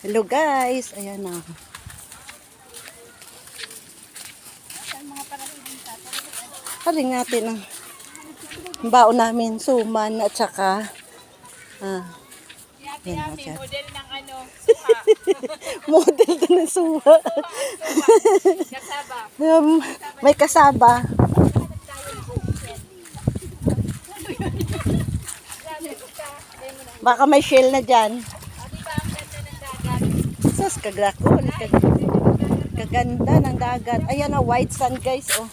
Hello guys, ayan na. Haling natin ang baon namin, suman at saka yan, model ng ano, suha. model to ng suha. Kasaba. May kasaba. Baka may shell na dyan. Sus, kagrakol. Kaganda ng dagat. Ayan na, white sand guys. Oh.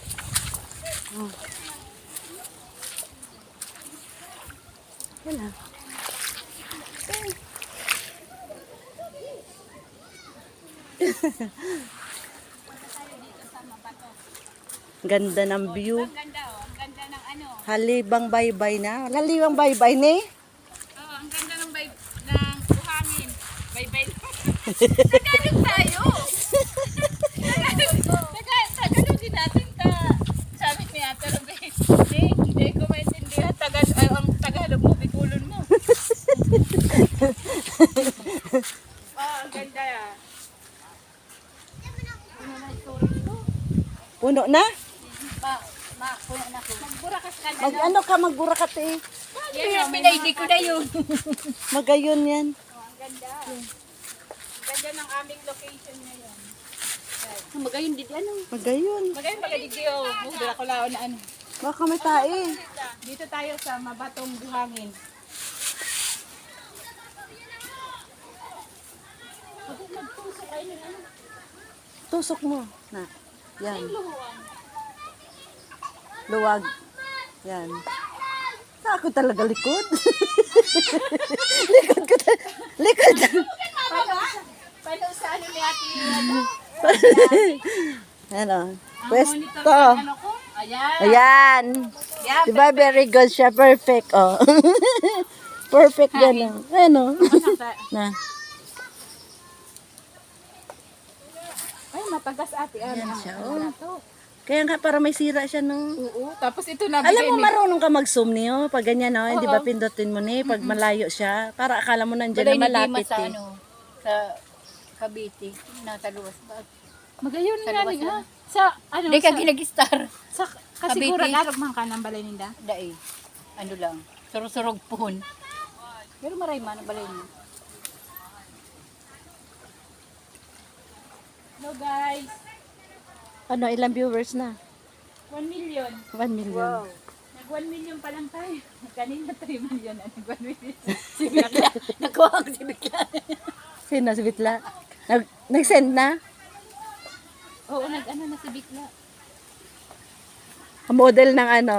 Yan na. Ganda ng view. Ang ganda oh, ang ganda ng ano. Halibang baybay na. Halibang baybay ni. Oh, ang ganda ng buhangin. Baybay. Tagalog tayo. Tagalog din natin ka. Sabi ni Ate Rubén, hindi ko maintindihan ang Tagalog mo, Bicolon mo. Oh, ang ganda ah. Puno na? Puno na ko. Magburakas ka na. Mag-ano ka, magburakat eh. Yan, pinaydi ko na yun. Magayon yan. Oh, ang ganda. Ang ganda ng aming location ngayon. Magayon din ano? Magayon. Magayon magadigyo. Mudura ko lao na ano. Baka may tae. Dito tayo sa Mabatong Buhangin. Tusok mo. Na. Yan. Luwag. Yan. Ako talaga likod. Likod ko talaga. Likod. Paano sa ano ni Ate ano? Ano? Ang Pwesto. monitor ng ano ko? Ayan. Ayan. Yan. Diba very good siya? Perfect. Oh. Perfect yan. Oh. Ano? Na. Ay, matagas ate. Yan siya. Oh. Kaya nga para may sira siya, no? Oo. Tapos ito na Alam mo, marunong ka mag-zoom niyo. Pag ganyan, no? Hindi ba pindutin mo ni? Pag malayo siya. Para akala mo nandiyan na malapit sa eh. ano, sa Cavite, nasa luwas ba? Magayon Sa nga labas rin na. ha. Sa ano? Hindi ka ginag-star. Sa kasiguran Cavite. at man ka ng balay ninda. Dai. Ano lang, surog-surog puhon. Pero maray man ang balay niya. Hello guys. Ano, ilang viewers na? 1 million. 1 million. Nag 1 million pa lang tayo. Kanina 3 million na. Nag 1 million. Si Bigla. Nakuha ko si Bigla. Sino si Bitla? Nag-send na? Oo, nag-ano na si Bikla. Model ng ano?